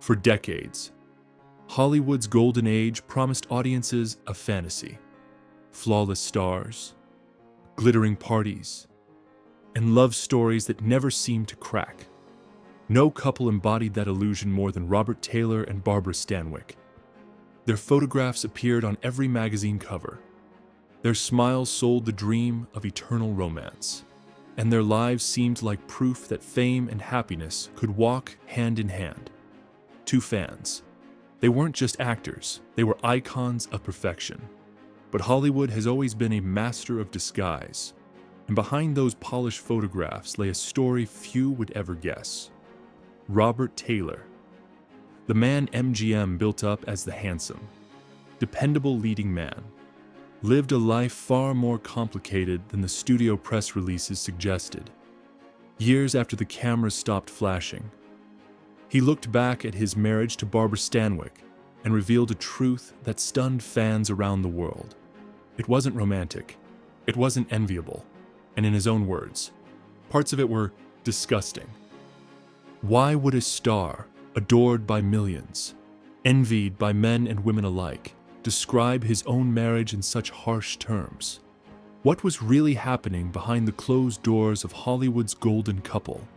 For decades, Hollywood's golden age promised audiences a fantasy: flawless stars, glittering parties, and love stories that never seemed to crack. No couple embodied that illusion more than Robert Taylor and Barbara Stanwyck. Their photographs appeared on every magazine cover. Their smiles sold the dream of eternal romance, and their lives seemed like proof that fame and happiness could walk hand in hand. To fans, they weren't just actors, they were icons of perfection. But Hollywood has always been a master of disguise, and behind those polished photographs lay a story few would ever guess. Robert Taylor, the man MGM built up as the handsome, dependable leading man, lived a life far more complicated than the studio press releases suggested. Years after the cameras stopped flashing, he looked back at his marriage to Barbara Stanwyck and revealed a truth that stunned fans around the world. It wasn't romantic, it wasn't enviable, and in his own words, parts of it were disgusting. Why would a star, adored by millions, envied by men and women alike, describe his own marriage in such harsh terms? What was really happening behind the closed doors of Hollywood's golden couple?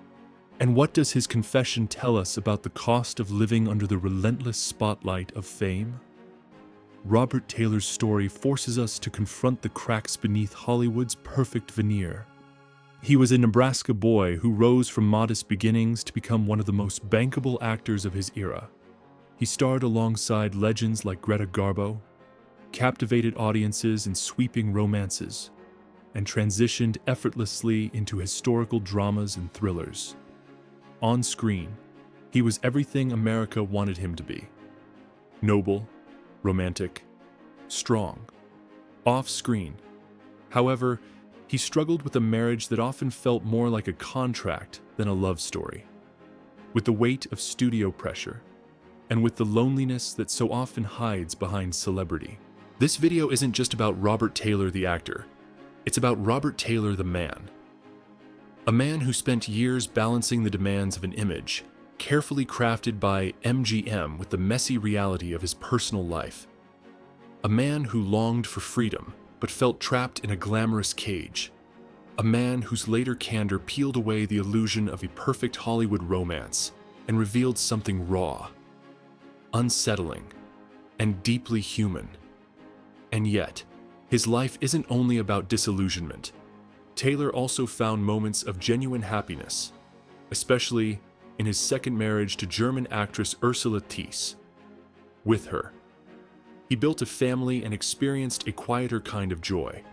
And what does his confession tell us about the cost of living under the relentless spotlight of fame? Robert Taylor's story forces us to confront the cracks beneath Hollywood's perfect veneer. He was a Nebraska boy who rose from modest beginnings to become one of the most bankable actors of his era. He starred alongside legends like Greta Garbo, captivated audiences in sweeping romances, and transitioned effortlessly into historical dramas and thrillers. On screen, he was everything America wanted him to be: noble, romantic, strong. Off screen, however, he struggled with a marriage that often felt more like a contract than a love story, with the weight of studio pressure, and with the loneliness that so often hides behind celebrity. This video isn't just about Robert Taylor the actor, it's about Robert Taylor the man. A man who spent years balancing the demands of an image, carefully crafted by MGM with the messy reality of his personal life. A man who longed for freedom, but felt trapped in a glamorous cage. A man whose later candor peeled away the illusion of a perfect Hollywood romance and revealed something raw, unsettling, and deeply human. And yet, his life isn't only about disillusionment. Taylor also found moments of genuine happiness, especially in his second marriage to German actress Ursula Thiess. With her, he built a family and experienced a quieter kind of joy,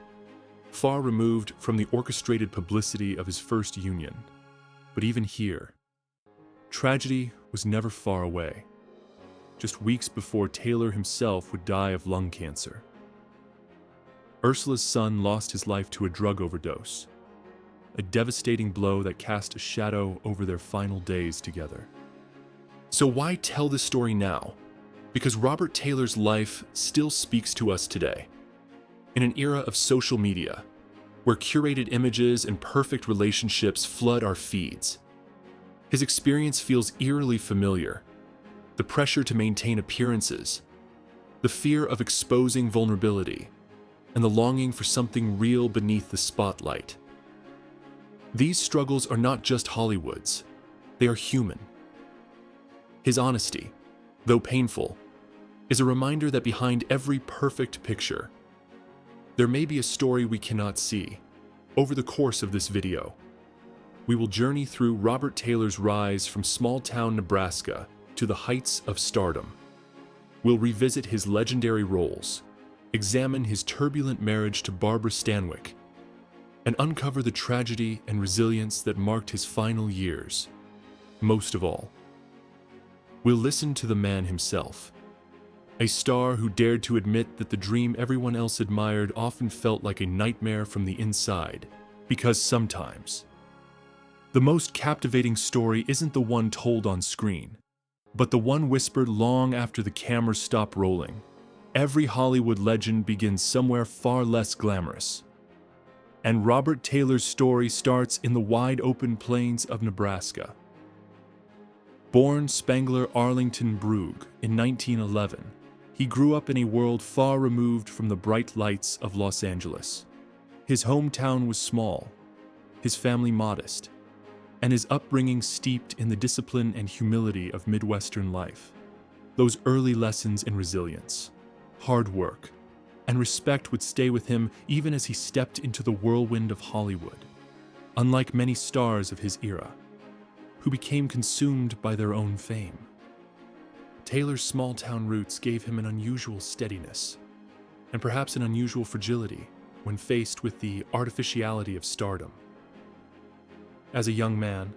far removed from the orchestrated publicity of his first union. But even here, tragedy was never far away, just weeks before Taylor himself would die of lung cancer. Ursula's son lost his life to a drug overdose, a devastating blow that cast a shadow over their final days together. So why tell this story now? Because Robert Taylor's life still speaks to us today. In an era of social media, where curated images and perfect relationships flood our feeds, his experience feels eerily familiar. The pressure to maintain appearances, the fear of exposing vulnerability, and the longing for something real beneath the spotlight. These struggles are not just Hollywood's, they are human. His honesty, though painful, is a reminder that behind every perfect picture, there may be a story we cannot see. Over the course of this video, we will journey through Robert Taylor's rise from small-town Nebraska to the heights of stardom. We'll revisit his legendary roles, examine his turbulent marriage to Barbara Stanwyck, and uncover the tragedy and resilience that marked his final years. Most of all, we'll listen to the man himself, a star who dared to admit that the dream everyone else admired often felt like a nightmare from the inside, because sometimes the most captivating story isn't the one told on screen, but the one whispered long after the cameras stop rolling. Every Hollywood legend begins somewhere far less glamorous. And Robert Taylor's story starts in the wide-open plains of Nebraska. Born Spangler Arlington Brugge in 1911, he grew up in a world far removed from the bright lights of Los Angeles. His hometown was small, his family modest, and his upbringing steeped in the discipline and humility of Midwestern life. Those early lessons in resilience, hard work, and respect would stay with him even as he stepped into the whirlwind of Hollywood, unlike many stars of his era, who became consumed by their own fame. Taylor's small-town roots gave him an unusual steadiness, and perhaps an unusual fragility when faced with the artificiality of stardom. As a young man,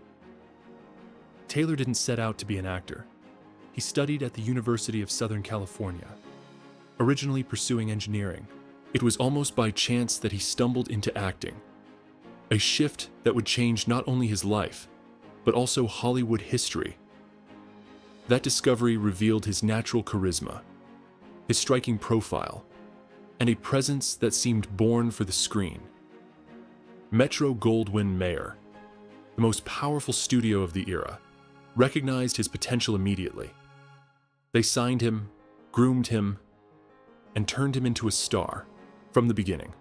Taylor didn't set out to be an actor. He studied at the University of Southern California, originally pursuing engineering. It was almost by chance that he stumbled into acting, a shift that would change not only his life, but also Hollywood history. That discovery revealed his natural charisma, his striking profile, and a presence that seemed born for the screen. Metro-Goldwyn-Mayer, the most powerful studio of the era, recognized his potential immediately. They signed him, groomed him, and turned him into a star from the beginning.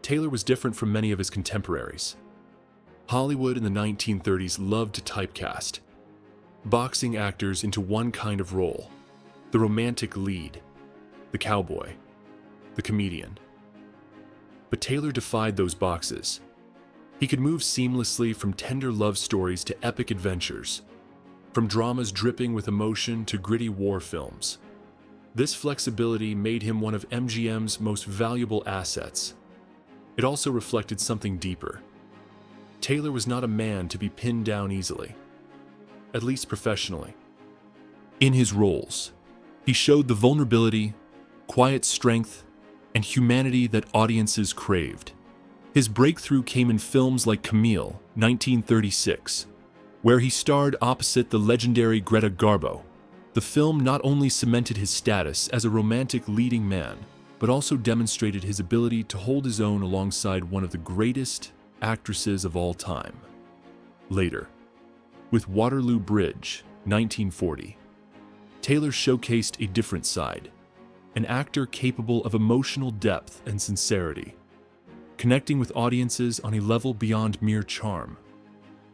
Taylor was different from many of his contemporaries. Hollywood in the 1930s loved to typecast, boxing actors into one kind of role: the romantic lead, the cowboy, the comedian. But Taylor defied those boxes. He could move seamlessly from tender love stories to epic adventures, from dramas dripping with emotion to gritty war films. This flexibility made him one of MGM's most valuable assets. It also reflected something deeper. Taylor was not a man to be pinned down easily, at least professionally. In his roles, he showed the vulnerability, quiet strength, and humanity that audiences craved. His breakthrough came in films like Camille, 1936, where he starred opposite the legendary Greta Garbo. The film not only cemented his status as a romantic leading man, but also demonstrated his ability to hold his own alongside one of the greatest actresses of all time. Later, with Waterloo Bridge, 1940, Taylor showcased a different side, an actor capable of emotional depth and sincerity, connecting with audiences on a level beyond mere charm.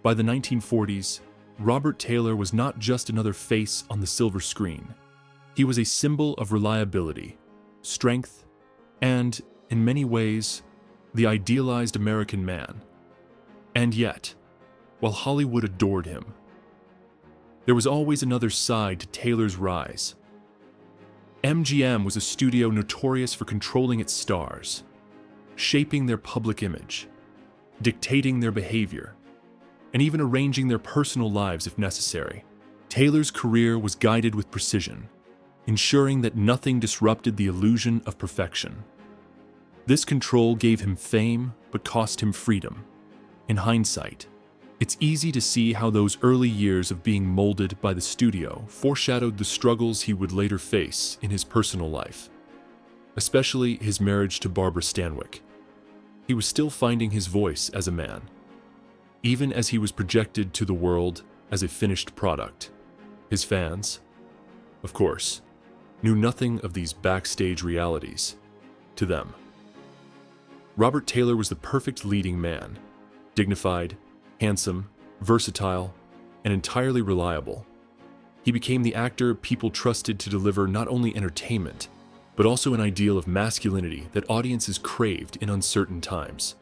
By the 1940s, Robert Taylor was not just another face on the silver screen. He was a symbol of reliability, strength, and, in many ways, the idealized American man. And yet, while Hollywood adored him, there was always another side to Taylor's rise. MGM was a studio notorious for controlling its stars, shaping their public image, dictating their behavior, and even arranging their personal lives if necessary. Taylor's career was guided with precision, ensuring that nothing disrupted the illusion of perfection. This control gave him fame, but cost him freedom. In hindsight, it's easy to see how those early years of being molded by the studio foreshadowed the struggles he would later face in his personal life, especially his marriage to Barbara Stanwyck. He was still finding his voice as a man, even as he was projected to the world as a finished product. His fans, of course, knew nothing of these backstage realities. To them, Robert Taylor was the perfect leading man, dignified, handsome, versatile, and entirely reliable. He became the actor people trusted to deliver not only entertainment, but also an ideal of masculinity that audiences craved in uncertain times.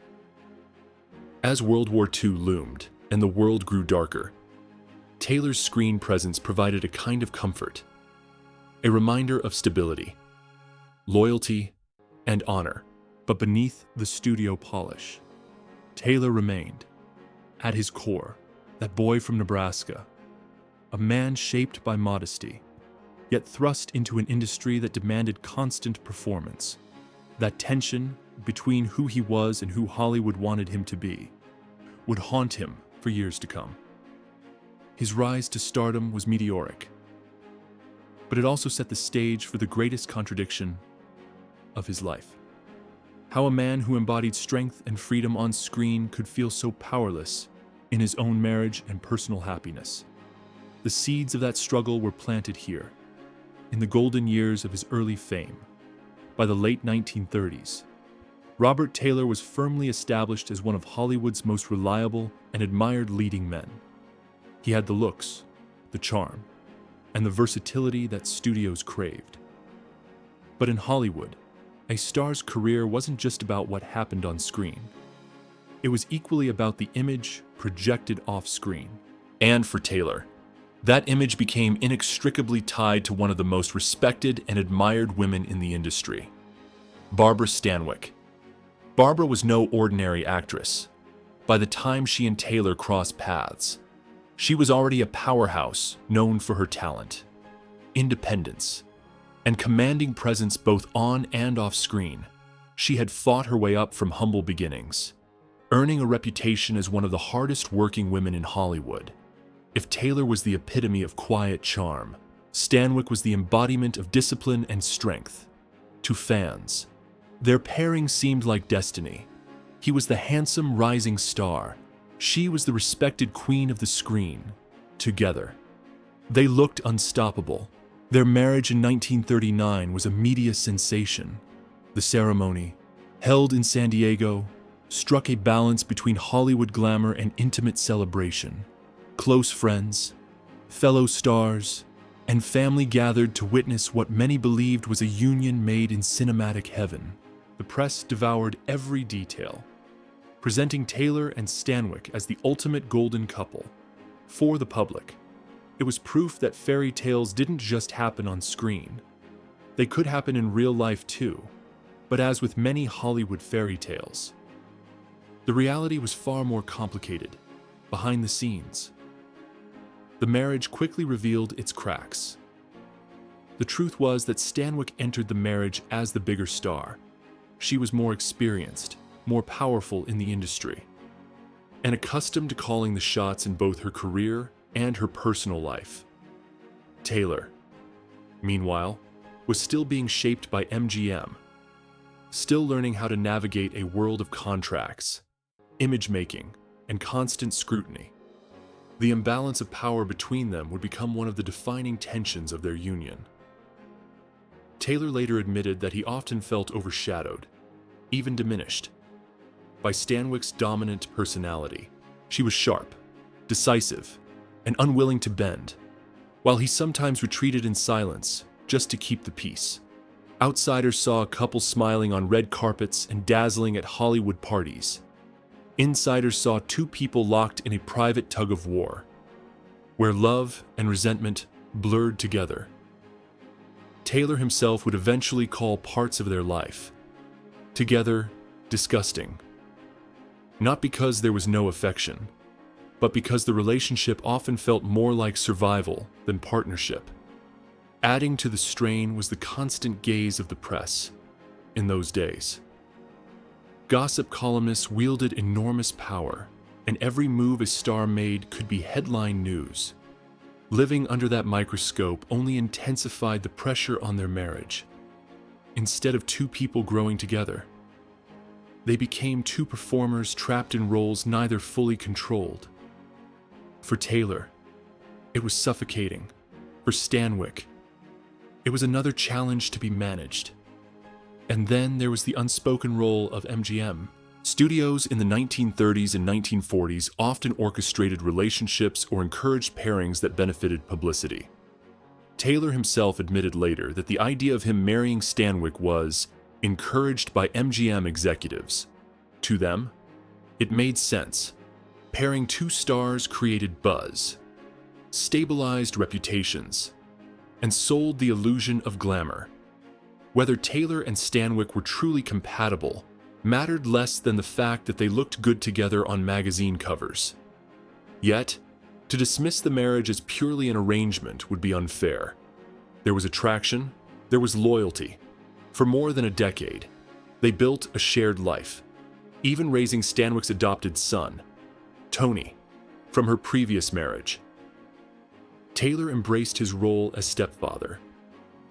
As World War II loomed and the world grew darker, Taylor's screen presence provided a kind of comfort, a reminder of stability, loyalty, and honor. But beneath the studio polish, Taylor remained, at his core, that boy from Nebraska, a man shaped by modesty, yet thrust into an industry that demanded constant performance. That tension between who he was and who Hollywood wanted him to be would haunt him for years to come. His rise to stardom was meteoric, but it also set the stage for the greatest contradiction of his life. How a man who embodied strength and freedom on screen could feel so powerless in his own marriage and personal happiness. the seeds of that struggle were planted here, in the golden years of his early fame. By the late 1930s, Robert Taylor was firmly established as one of Hollywood's most reliable and admired leading men. He had the looks, the charm, and the versatility that studios craved. But in Hollywood, a star's career wasn't just about what happened on screen. It was equally about the image projected off-screen. And for Taylor, that image became inextricably tied to one of the most respected and admired women in the industry, Barbara Stanwyck. Barbara was no ordinary actress. By the time she and Taylor crossed paths, she was already a powerhouse known for her talent, independence, and commanding presence both on and off screen. She had fought her way up from humble beginnings, earning a reputation as one of the hardest working women in Hollywood. If Taylor was the epitome of quiet charm, Stanwyck was the embodiment of discipline and strength. To fans, their pairing seemed like destiny. He was the handsome rising star. She was the respected queen of the screen. Together, they looked unstoppable. Their marriage in 1939 was a media sensation. The ceremony, held in San Diego, struck a balance between Hollywood glamour and intimate celebration. Close friends, fellow stars, and family gathered to witness what many believed was a union made in cinematic heaven. The press devoured every detail, presenting Taylor and Stanwyck as the ultimate golden couple. For the public, it was proof that fairy tales didn't just happen on screen. They could happen in real life too. But as with many Hollywood fairy tales, the reality was far more complicated, behind the scenes. The marriage quickly revealed its cracks. The truth was that Stanwyck entered the marriage as the bigger star. She was more experienced, more powerful in the industry, and accustomed to calling the shots in both her career and her personal life. Taylor, meanwhile, was still being shaped by MGM, still learning how to navigate a world of contracts, image making, and constant scrutiny. The imbalance of power between them would become one of the defining tensions of their union. Taylor later admitted that he often felt overshadowed, even diminished, by Stanwyck's dominant personality. She was sharp, decisive, and unwilling to bend, while he sometimes retreated in silence just to keep the peace. Outsiders saw a couple smiling on red carpets and dazzling at Hollywood parties. Insiders saw two people locked in a private tug-of-war, where love and resentment blurred together. Taylor himself would eventually call parts of their life, together, disgusting. Not because there was no affection, but because the relationship often felt more like survival than partnership. Adding to the strain was the constant gaze of the press in those days. Gossip columnists wielded enormous power, and every move a star made could be headline news. Living under that microscope only intensified the pressure on their marriage. Instead of two people growing together, they became two performers trapped in roles neither fully controlled. For Taylor, it was suffocating. For Stanwyck, it was another challenge to be managed. And then there was the unspoken role of MGM. Studios in the 1930s and 1940s often orchestrated relationships or encouraged pairings that benefited publicity. Taylor himself admitted later that the idea of him marrying Stanwyck was encouraged by MGM executives. To them, it made sense. Pairing two stars created buzz, stabilized reputations, and sold the illusion of glamour. Whether Taylor and Stanwyck were truly compatible mattered less than the fact that they looked good together on magazine covers. Yet, to dismiss the marriage as purely an arrangement would be unfair. There was attraction, there was loyalty. For more than a decade, they built a shared life, even raising Stanwyck's adopted son, Tony, from her previous marriage. Taylor embraced his role as stepfather,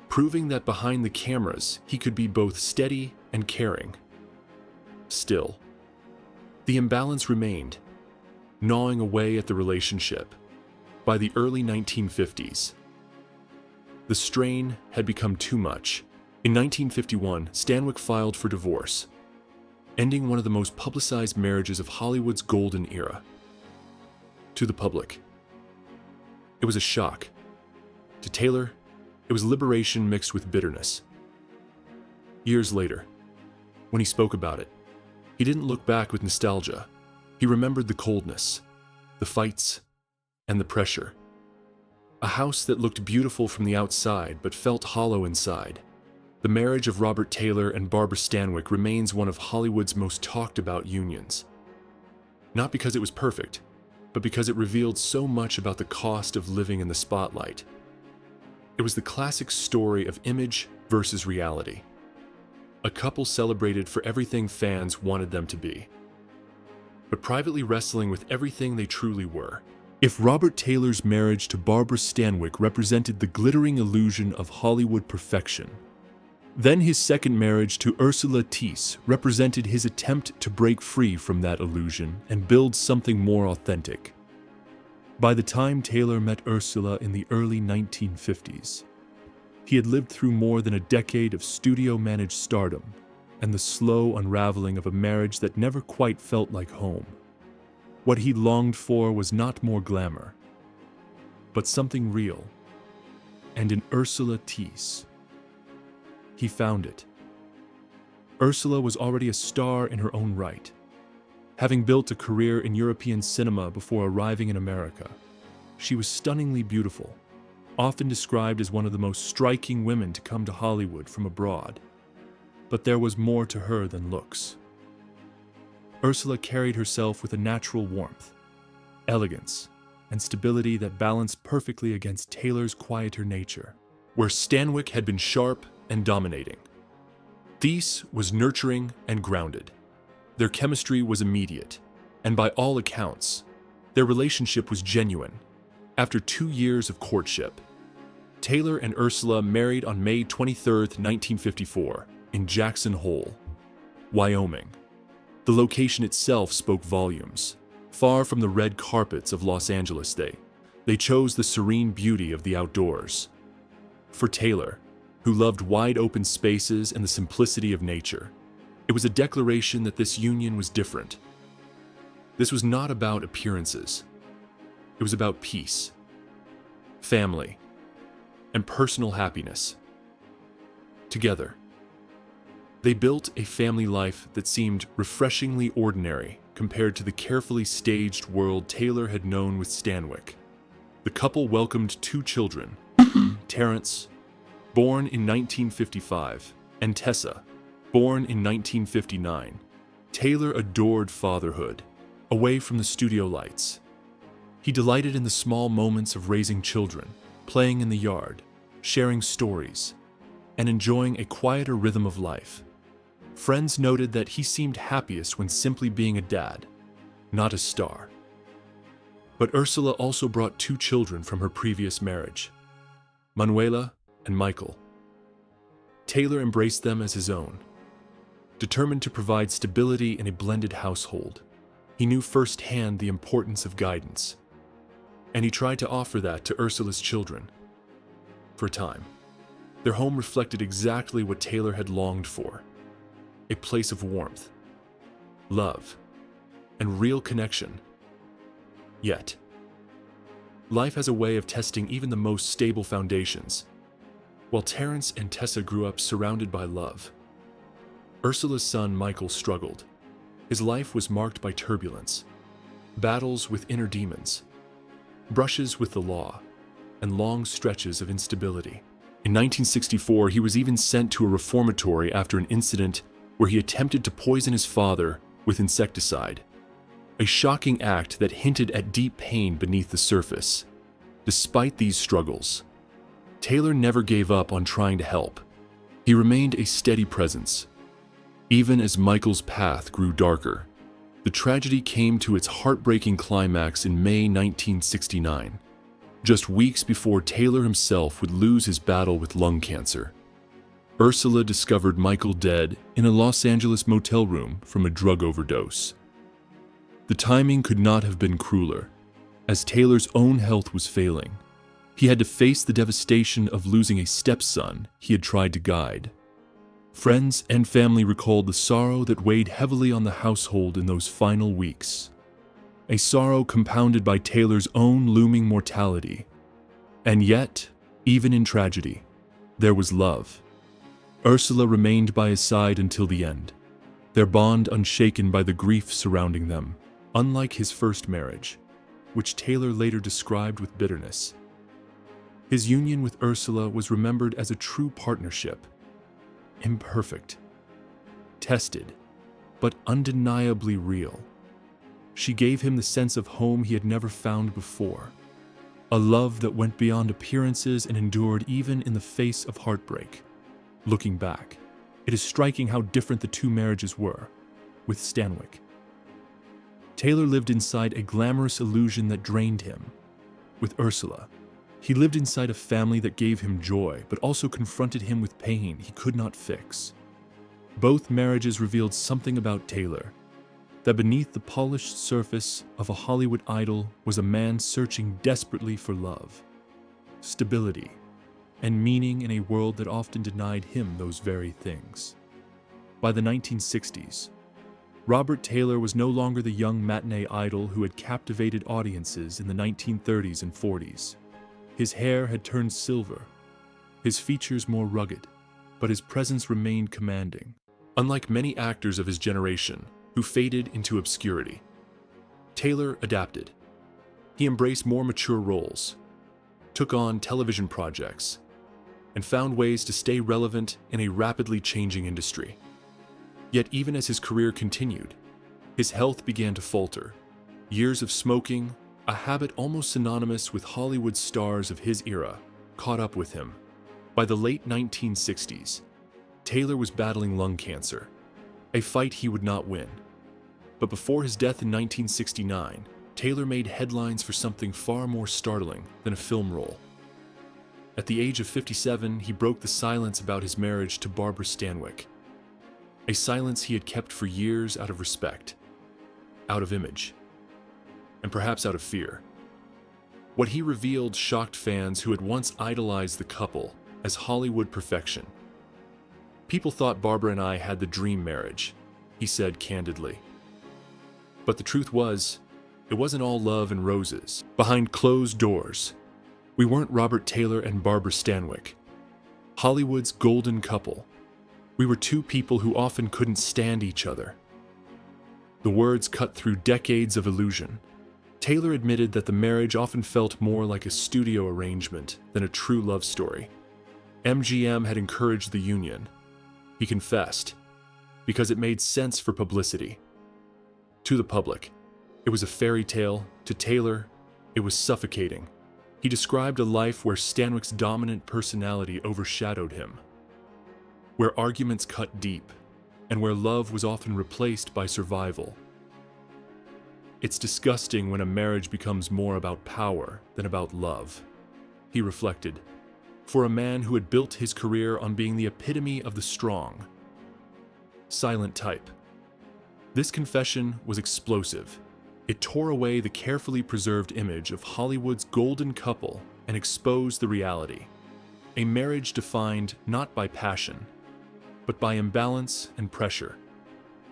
proving that behind the cameras he could be both steady and caring. Still, the imbalance remained, gnawing away at the relationship. By the early 1950s, the strain had become too much. In 1951, Stanwyck filed for divorce, ending one of the most publicized marriages of Hollywood's golden era. To the public, it was a shock. To Taylor, it was liberation mixed with bitterness. Years later, when he spoke about it, he didn't look back with nostalgia. He remembered the coldness, the fights, and the pressure. A house that looked beautiful from the outside but felt hollow inside. The marriage of Robert Taylor and Barbara Stanwyck remains one of Hollywood's most talked about unions. Not because it was perfect, but because it revealed so much about the cost of living in the spotlight. It was the classic story of image versus reality. A couple celebrated for everything fans wanted them to be, but privately wrestling with everything they truly were. If Robert Taylor's marriage to Barbara Stanwyck represented the glittering illusion of Hollywood perfection, then his second marriage to Ursula Tease represented his attempt to break free from that illusion and build something more authentic. By the time Taylor met Ursula in the early 1950s, he had lived through more than a decade of studio-managed stardom and the slow unraveling of a marriage that never quite felt like home. What he longed for was not more glamour, but something real. And in Ursula Tease, he found it. Ursula was already a star in her own right, having built a career in European cinema before arriving in America. She was stunningly beautiful, often described as one of the most striking women to come to Hollywood from abroad. But there was more to her than looks. Ursula carried herself with a natural warmth, elegance, and stability that balanced perfectly against Taylor's quieter nature. Where Stanwyck had been sharp and dominating, Tease was nurturing and grounded. Their chemistry was immediate, and by all accounts, their relationship was genuine. After 2 years of courtship, Taylor and Ursula married on May 23, 1954, in Jackson Hole, Wyoming. The location itself spoke volumes. Far from the red carpets of Los Angeles, they chose the serene beauty of the outdoors. For Taylor, who loved wide-open spaces and the simplicity of nature, it was a declaration that this union was different. This was not about appearances. It was about peace, family, and personal happiness. Together, they built a family life that seemed refreshingly ordinary compared to the carefully staged world Taylor had known with Stanwyck. The couple welcomed 2 children, Terrence, born in 1955, and Tessa, born in 1959. Taylor adored fatherhood, away from the studio lights. He delighted in the small moments of raising children, playing in the yard, sharing stories, and enjoying a quieter rhythm of life. Friends noted that he seemed happiest when simply being a dad, not a star. But Ursula also brought 2 children from her previous marriage, Manuela and Michael. Taylor embraced them as his own, determined to provide stability in a blended household. He knew firsthand the importance of guidance, and he tried to offer that to Ursula's children. For a time, their home reflected exactly what Taylor had longed for: a place of warmth, love, and real connection. Yet, life has a way of testing even the most stable foundations. While Terrence and Tessa grew up surrounded by love, Ursula's son Michael struggled. His life was marked by turbulence, battles with inner demons, brushes with the law, and long stretches of instability. In 1964, he was even sent to a reformatory after an incident where he attempted to poison his father with insecticide, a shocking act that hinted at deep pain beneath the surface. Despite these struggles, Taylor never gave up on trying to help. He remained a steady presence. Even as Michael's path grew darker, the tragedy came to its heartbreaking climax in May 1969, just weeks before Taylor himself would lose his battle with lung cancer. Ursula discovered Michael dead in a Los Angeles motel room from a drug overdose. The timing could not have been crueler. As Taylor's own health was failing, he had to face the devastation of losing a stepson he had tried to guide. Friends and family recalled the sorrow that weighed heavily on the household in those final weeks. A sorrow compounded by Taylor's own looming mortality. And yet, even in tragedy, there was love. Ursula remained by his side until the end, their bond unshaken by the grief surrounding them, unlike his first marriage, which Taylor later described with bitterness. His union with Ursula was remembered as a true partnership, imperfect, tested, but undeniably real. She gave him the sense of home he had never found before, a love that went beyond appearances and endured even in the face of heartbreak. Looking back, it is striking how different the two marriages were, with Stanwyck. Taylor lived inside a glamorous illusion that drained him. With Ursula, he lived inside a family that gave him joy, but also confronted him with pain he could not fix. Both marriages revealed something about Taylor, that beneath the polished surface of a Hollywood idol was a man searching desperately for love, stability, and meaning in a world that often denied him those very things. By the 1960s, Robert Taylor was no longer the young matinee idol who had captivated audiences in the 1930s and 40s. His hair had turned silver, his features more rugged, but his presence remained commanding. Unlike many actors of his generation who faded into obscurity, Taylor adapted. He embraced more mature roles, took on television projects, and found ways to stay relevant in a rapidly changing industry. Yet even as his career continued, his health began to falter. Years of smoking, a habit almost synonymous with Hollywood stars of his era, caught up with him. By the late 1960s, Taylor was battling lung cancer, a fight he would not win. But before his death in 1969, Taylor made headlines for something far more startling than a film role. At the age of 57, he broke the silence about his marriage to Barbara Stanwyck, a silence he had kept for years out of respect, out of image, and perhaps out of fear. What he revealed shocked fans who had once idolized the couple as Hollywood perfection. "People thought Barbara and I had the dream marriage," he said candidly. But the truth was, it wasn't all love and roses. Behind closed doors, we weren't Robert Taylor and Barbara Stanwyck, Hollywood's golden couple. We were two people who often couldn't stand each other. The words cut through decades of illusion. Taylor admitted that the marriage often felt more like a studio arrangement than a true love story. MGM had encouraged the union, he confessed, because it made sense for publicity. To the public, it was a fairy tale. To Taylor, it was suffocating. He described a life where Stanwyck's dominant personality overshadowed him, where arguments cut deep, and where love was often replaced by survival. "It's disgusting when a marriage becomes more about power than about love," he reflected, for a man who had built his career on being the epitome of the strong, silent type. This confession was explosive. It tore away the carefully preserved image of Hollywood's golden couple and exposed the reality. A marriage defined not by passion, but by imbalance and pressure.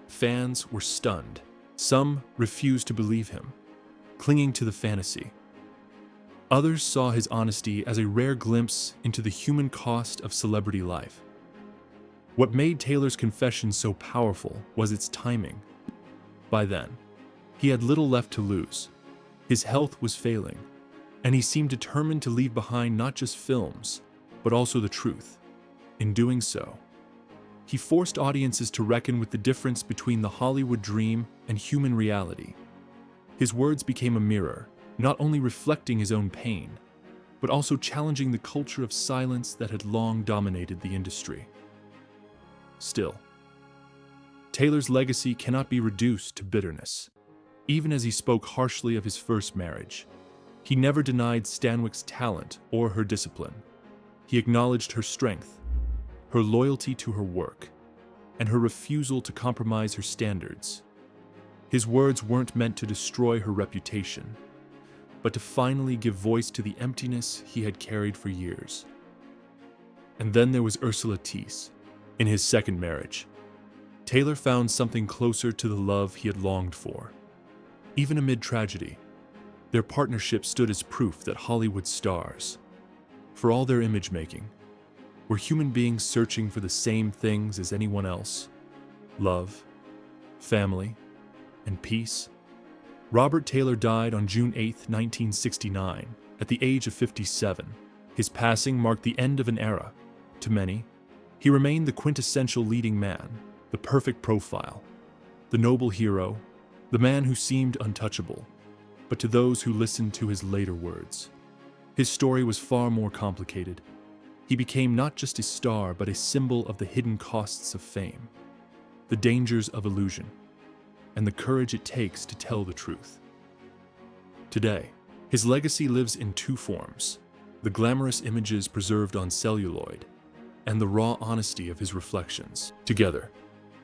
Fans were stunned. Some refused to believe him, clinging to the fantasy. Others saw his honesty as a rare glimpse into the human cost of celebrity life. What made Taylor's confession so powerful was its timing. By then, he had little left to lose. His health was failing, and he seemed determined to leave behind not just films, but also the truth. In doing so, he forced audiences to reckon with the difference between the Hollywood dream and human reality. His words became a mirror, not only reflecting his own pain, but also challenging the culture of silence that had long dominated the industry. Still, Taylor's legacy cannot be reduced to bitterness. Even as he spoke harshly of his first marriage, he never denied Stanwyck's talent or her discipline. He acknowledged her strength, her loyalty to her work, and her refusal to compromise her standards. His words weren't meant to destroy her reputation, but to finally give voice to the emptiness he had carried for years. And then there was Ursula Thies. In his second marriage, Taylor found something closer to the love he had longed for. Even amid tragedy, their partnership stood as proof that Hollywood stars, for all their image-making, were human beings searching for the same things as anyone else: love, family, and peace. Robert Taylor died on June 8, 1969, at the age of 57. His passing marked the end of an era. To many, he remained the quintessential leading man, the perfect profile, the noble hero, the man who seemed untouchable. But to those who listened to his later words, his story was far more complicated. He became not just a star, but a symbol of the hidden costs of fame, the dangers of illusion, and the courage it takes to tell the truth. Today, his legacy lives in two forms: the glamorous images preserved on celluloid, and the raw honesty of his reflections. Together,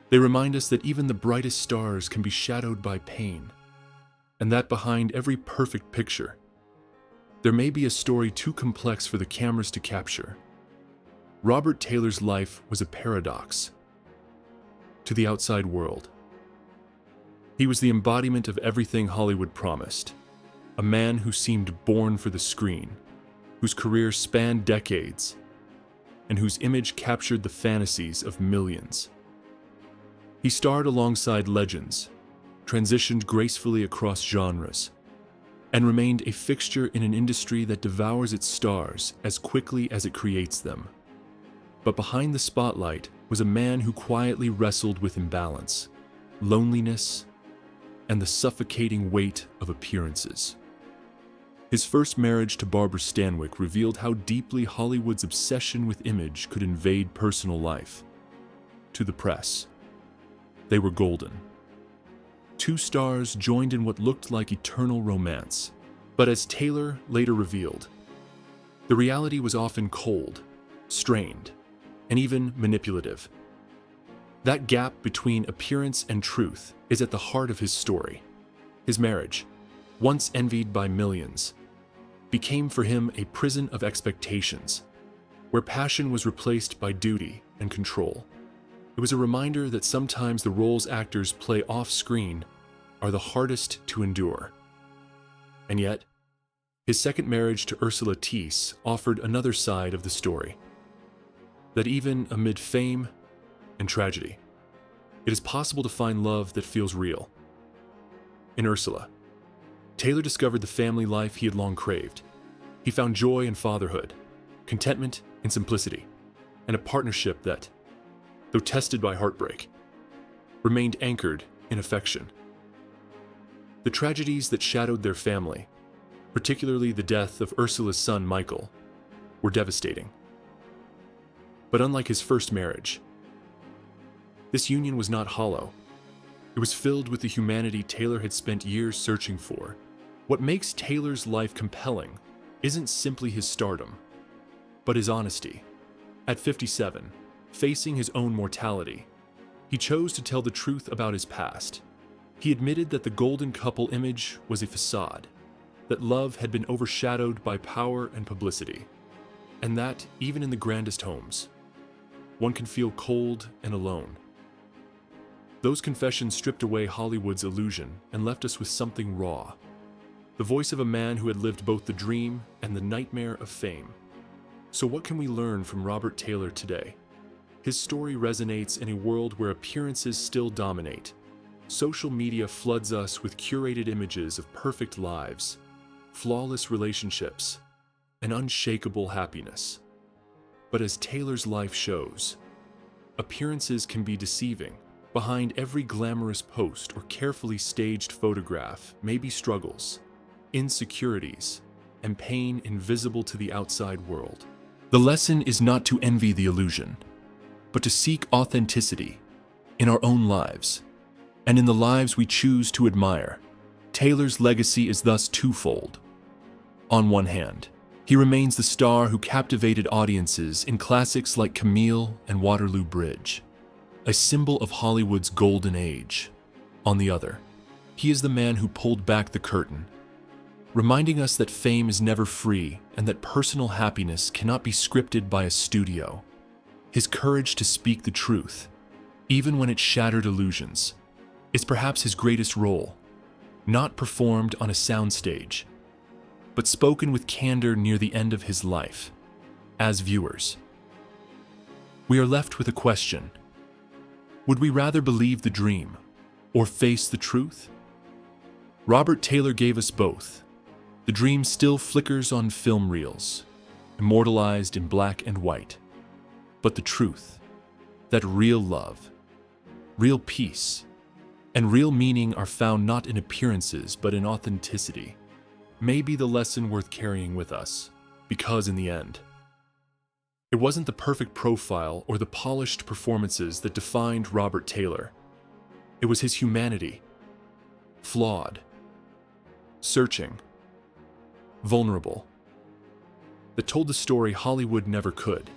they remind us that even the brightest stars can be shadowed by pain, and that behind every perfect picture, there may be a story too complex for the cameras to capture. Robert Taylor's life was a paradox to the outside world. He was the embodiment of everything Hollywood promised, a man who seemed born for the screen, whose career spanned decades, and whose image captured the fantasies of millions. He starred alongside legends, transitioned gracefully across genres, and remained a fixture in an industry that devours its stars as quickly as it creates them. But behind the spotlight was a man who quietly wrestled with imbalance, loneliness, and the suffocating weight of appearances. His first marriage to Barbara Stanwyck revealed how deeply Hollywood's obsession with image could invade personal life. To the press, they were golden. Two stars joined in what looked like eternal romance. But as Taylor later revealed, the reality was often cold, strained, and even manipulative. That gap between appearance and truth is at the heart of his story. His marriage, once envied by millions, became for him a prison of expectations, where passion was replaced by duty and control. It was a reminder that sometimes the roles actors play off-screen are the hardest to endure. And yet, his second marriage to Ursula Thies offered another side of the story. That even amid fame and tragedy, it is possible to find love that feels real. In Ursula, Taylor discovered the family life he had long craved. He found joy in fatherhood, contentment in simplicity, and a partnership that, though tested by heartbreak, remained anchored in affection. The tragedies that shadowed their family, particularly the death of Ursula's son Michael, were devastating. But unlike his first marriage, this union was not hollow. It was filled with the humanity Taylor had spent years searching for. What makes Taylor's life compelling isn't simply his stardom, but his honesty. At 57, facing his own mortality, he chose to tell the truth about his past. He admitted that the golden couple image was a facade, that love had been overshadowed by power and publicity, and that, even in the grandest homes, one can feel cold and alone. Those confessions stripped away Hollywood's illusion and left us with something raw, the voice of a man who had lived both the dream and the nightmare of fame. So what can we learn from Robert Taylor today? His story resonates in a world where appearances still dominate. Social media floods us with curated images of perfect lives, flawless relationships, and unshakable happiness. But as Taylor's life shows, appearances can be deceiving. Behind every glamorous post or carefully staged photograph may be struggles, insecurities, and pain invisible to the outside world. The lesson is not to envy the illusion, but to seek authenticity in our own lives and in the lives we choose to admire. Taylor's legacy is thus twofold. On one hand, he remains the star who captivated audiences in classics like Camille and Waterloo Bridge, a symbol of Hollywood's golden age. On the other, he is the man who pulled back the curtain, reminding us that fame is never free and that personal happiness cannot be scripted by a studio. His courage to speak the truth, even when it shattered illusions, is perhaps his greatest role, not performed on a soundstage, but spoken with candor near the end of his life. As viewers, we are left with a question. Would we rather believe the dream or face the truth? Robert Taylor gave us both. The dream still flickers on film reels, immortalized in black and white. But the truth, that real love, real peace, and real meaning are found not in appearances but in authenticity, may be the lesson worth carrying with us, because in the end, it wasn't the perfect profile or the polished performances that defined Robert Taylor. It was his humanity, flawed, searching, vulnerable, that told the story Hollywood never could.